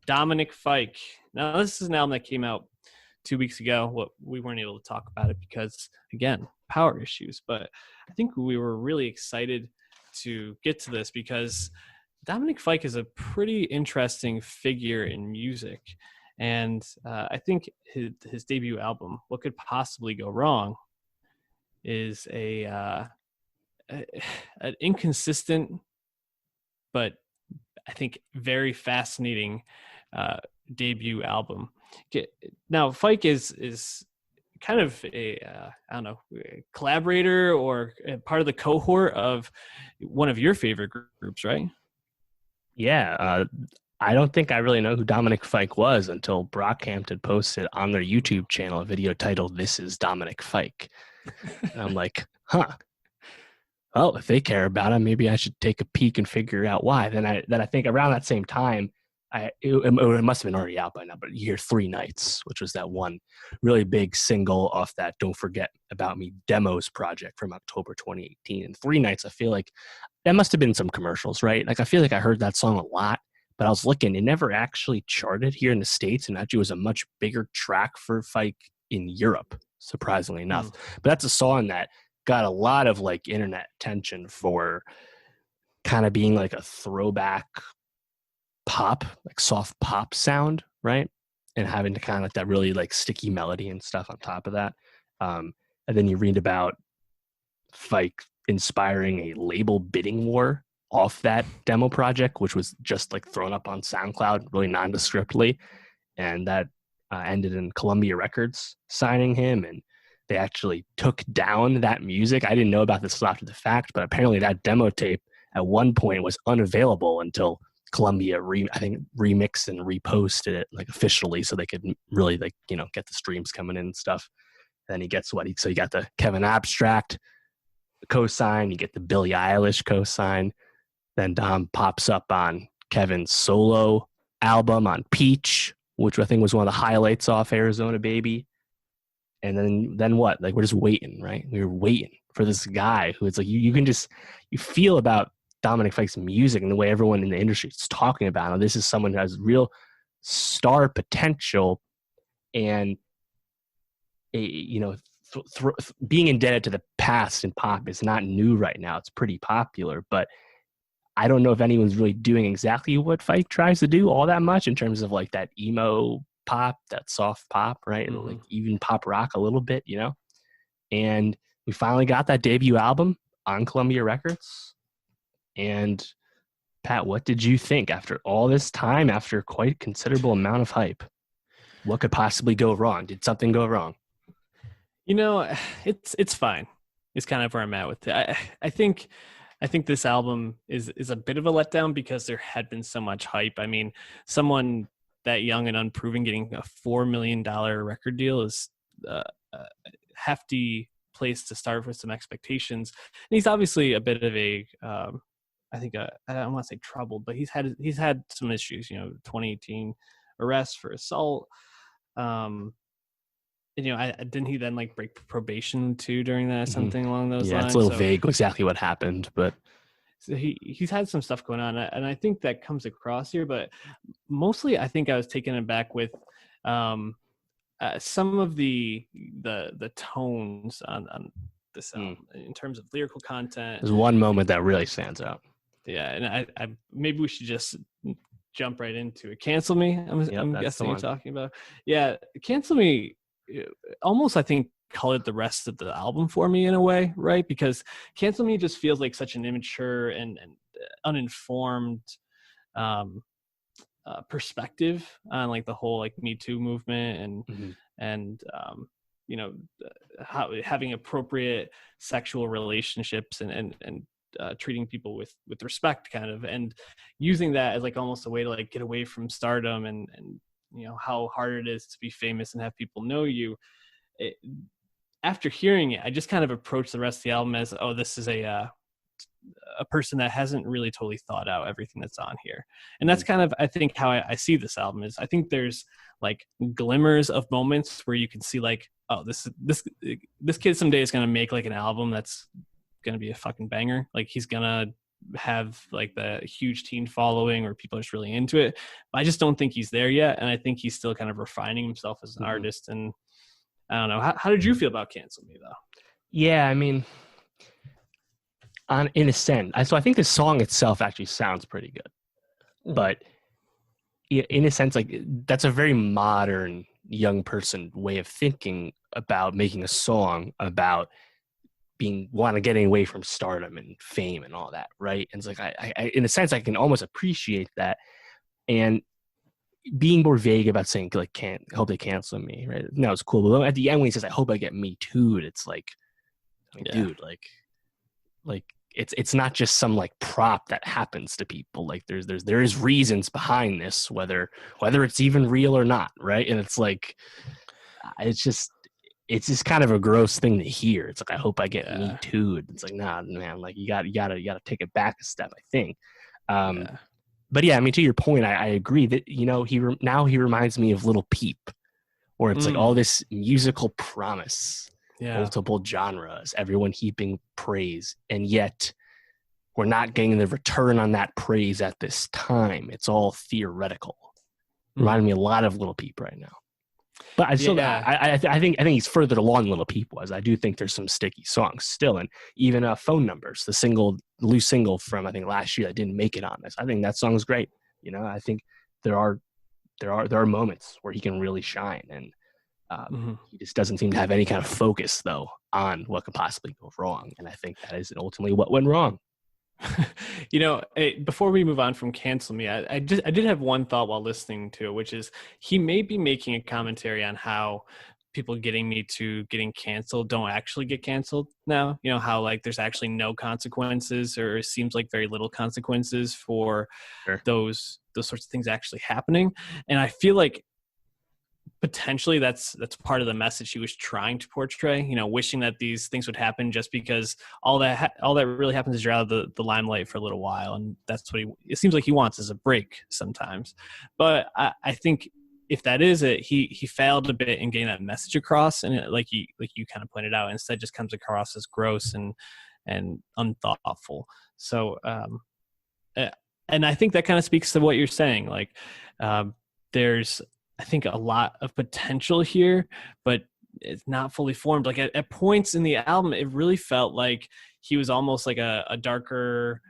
Dominic Fike. Now, this is an album that came out 2 weeks ago. What we weren't able to talk about it because, again, power issues. But I think we were really excited to get to this because Dominic Fike is a pretty interesting figure in music. And I think his debut album, What Could Possibly Go Wrong, is an inconsistent, but I think very fascinating debut album. Now, Fike is kind of a collaborator or part of the cohort of one of your favorite groups, right? Yeah, I don't think I really know who Dominic Fike was until Brockhampton posted on their YouTube channel a video titled "This is Dominic Fike," and I'm like, huh. Well, if they care about him, maybe I should take a peek and figure out why. Then I think around that same time, it must have been already out by now, but you hear Three Nights, which was that one really big single off that Don't Forget About Me demos project from October 2018. And Three Nights, I feel like that must have been some commercials, right? Like I feel like I heard that song a lot, but I was looking, it never actually charted here in the States, and actually was a much bigger track for Fike in Europe, surprisingly enough. But that's a song that got a lot of like internet attention for kind of being like a throwback pop, like soft pop sound, right? And having to kind of like that really like sticky melody and stuff on top of that. And then you read about Fike inspiring a label bidding war off that demo project, which was just like thrown up on SoundCloud really nondescriptly. And that ended in Columbia Records signing him, and they actually took down that music. I didn't know about this after the fact, but apparently that demo tape at one point was unavailable until Columbia remixed and reposted it like officially, so they could really like get the streams coming in and stuff. And then he gets so you got the Kevin Abstract cosign, you get the Billie Eilish cosign. Then Dom pops up on Kevin's solo album on Peach, which I think was one of the highlights off Arizona Baby. And then what? Like, we're just waiting, right? We were waiting for this guy who it's like you feel about Dominic Fike's music and the way everyone in the industry is talking about him. This is someone who has real star potential, and being indebted to the past in pop is not new right now. It's pretty popular, but I don't know if anyone's really doing exactly what Fike tries to do all that much in terms of like that emo pop, that soft pop, right? Mm-hmm. Like even pop rock a little bit, And we finally got that debut album on Columbia Records. And Pat, what did you think after all this time, after quite a considerable amount of hype? What could possibly go wrong? Did something go wrong? It's fine. It's kind of where I'm at with it. I think this album is a bit of a letdown because there had been so much hype. I mean, someone that young and unproven getting a $4 million record deal is a hefty place to start with some expectations. And he's obviously a bit of a, I don't want to say troubled, but he's had some issues. 2018 arrest for assault. Didn't he then like break probation too during that, something along those lines? Yeah, it's a little vague exactly what happened, but so he's had some stuff going on, and I think that comes across here. But mostly, I think I was taken aback with some of the tones on this album in terms of lyrical content. There's one moment that really stands out. Yeah, and I maybe we should just jump right into it. Cancel Me. I'm guessing you're talking about. Yeah, Cancel Me. Almost, I think, colored the rest of the album for me in a way, right? Because Cancel Me just feels like such an immature and uninformed perspective on like the whole like Me Too movement and how having appropriate sexual relationships and treating people with respect, kind of, and using that as like almost a way to like get away from stardom and how hard it is to be famous and have people know you. After hearing it, I just kind of approached the rest of the album as, oh, this is a person that hasn't really totally thought out everything that's on here. And that's kind of, I think, how I see this album is I think there's like glimmers of moments where you can see like, oh, this kid someday is going to make like an album that's going to be a fucking banger. Like he's going to have like the huge teen following or people are just really into it. But I just don't think he's there yet, and I think he's still kind of refining himself as an artist. And I don't know. How did you feel about Cancel Me though? Yeah, I mean, in a sense, so I think the song itself actually sounds pretty good, but in a sense, like that's a very modern young person way of thinking about making a song about getting away from stardom and fame and all that, right? And it's like I in a sense I can almost appreciate that, and being more vague about saying like can't hope they cancel me, right? No, it's cool, but at the end when he says I hope I get me too'd, it's like, I mean, dude, like it's not just some like prop that happens to people. Like there is reasons behind this, whether it's even real or not, right? And it's like it's just kind of a gross thing to hear. It's like I hope I get me too. It's like, nah, man, like you gotta take it back a step, I think. But yeah, I mean, to your point, I agree that, you know, he reminds me of Little Peep, where it's like all this musical promise, multiple genres, everyone heaping praise, and yet we're not getting the return on that praise at this time. It's all theoretical. Reminding me a lot of Little Peep right now. But I think he's further along than Little Peep was. I do think there's some sticky songs still, and even Phone Numbers, the loose single from I think last year that didn't make it on this. I think that song's great. You know, I think there are moments where he can really shine, and he just doesn't seem to have any kind of focus though on what could possibly go wrong. And I think that is ultimately what went wrong. You know, before we move on from Cancel Me, I did have one thought while listening to it, which is he may be making a commentary on how people getting canceled don't actually get canceled now. You know, how like there's actually no consequences, or it seems like very little consequences for those sorts of things actually happening. And I feel like potentially that's part of the message he was trying to portray, you know, wishing that these things would happen just because all that really happens is you're out of the limelight for a little while, and that's what it seems like he wants is a break sometimes. But I think if that is it, he failed a bit in getting that message across, and like you kind of pointed out, instead just comes across as gross and unthoughtful. So and I think that kind of speaks to what you're saying, like there's I think a lot of potential here, but it's not fully formed. Like at points in the album, it really felt like he was almost like a darker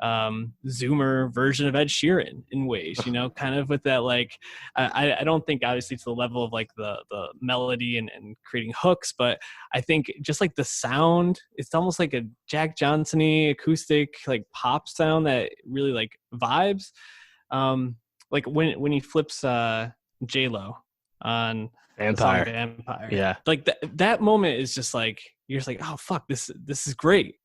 Zoomer version of Ed Sheeran in ways, you know, kind of with that, like, I don't think obviously to the level of like the melody and creating hooks, but I think just like the sound, it's almost like a Jack Johnson-y acoustic, like pop sound that really like vibes. Like when he flips, J-Lo on Vampire. The song Vampire. Yeah. Like that moment is just like, you're just like, oh fuck, this is great.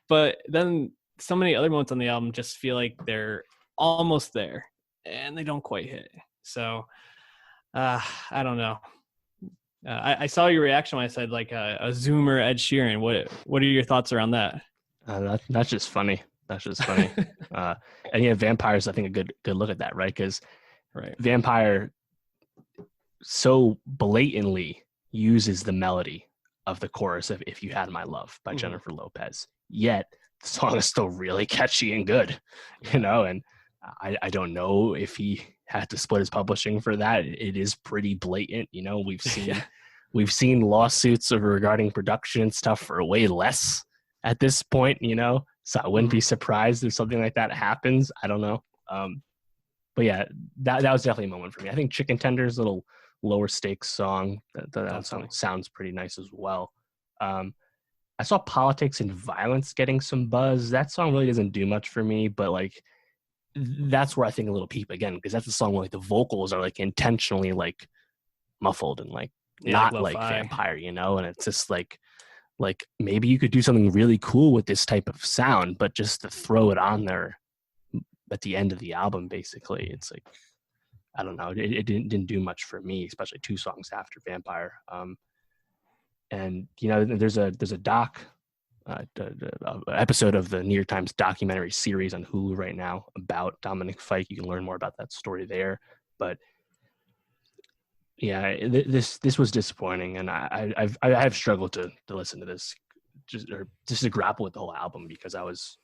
But then so many other moments on the album just feel like they're almost there and they don't quite hit. So I don't know. I saw your reaction when I said like a Zoomer Ed Sheeran. What are your thoughts around that? That's just funny. That's just funny. And yeah, Vampire's I think a good look at that, right? Because Vampire so blatantly uses the melody of the chorus of If You Had My Love by Jennifer Lopez, yet the song is still really catchy and good, you know. And I don't know if he had to split his publishing for that. It is pretty blatant, you know. We've seen lawsuits regarding production and stuff for way less at this point, you know, so I wouldn't be surprised if something like that happens. I don't know. But yeah, that was definitely a moment for me. I think Chicken Tender's little lower stakes song, that song sounds pretty nice as well. I saw Politics and Violence getting some buzz. That song really doesn't do much for me, but like that's where I think a Little Peep again, because that's a song where like the vocals are like intentionally like muffled and like not like Vampire, you know. And it's just like maybe you could do something really cool with this type of sound, but just to throw it on there at the end of the album, basically, it's like, I don't know, it didn't do much for me, especially 2 songs after Vampire. And you know, there's a episode of the New York Times documentary series on Hulu right now about Dominic Fike. You can learn more about that story there. But yeah, this was disappointing, and I've struggled to listen to this just to grapple with the whole album, because I was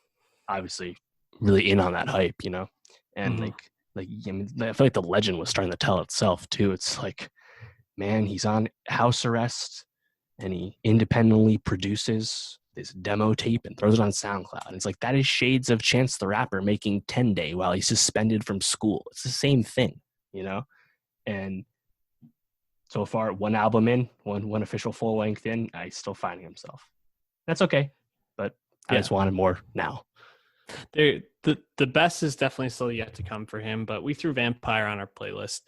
obviously really in on that hype, you know, and Mhm. like I mean, I feel like the legend was starting to tell itself too. It's like, man, he's on house arrest and he independently produces this demo tape and throws it on SoundCloud. And it's like, that is shades of Chance the Rapper making 10 Day while he's suspended from school. It's the same thing, you know? And so far, one album in, one official full length in, he's still finding himself. That's okay. But I Yeah. just wanted more now. The best is definitely still yet to come for him, but we threw Vampire on our playlist.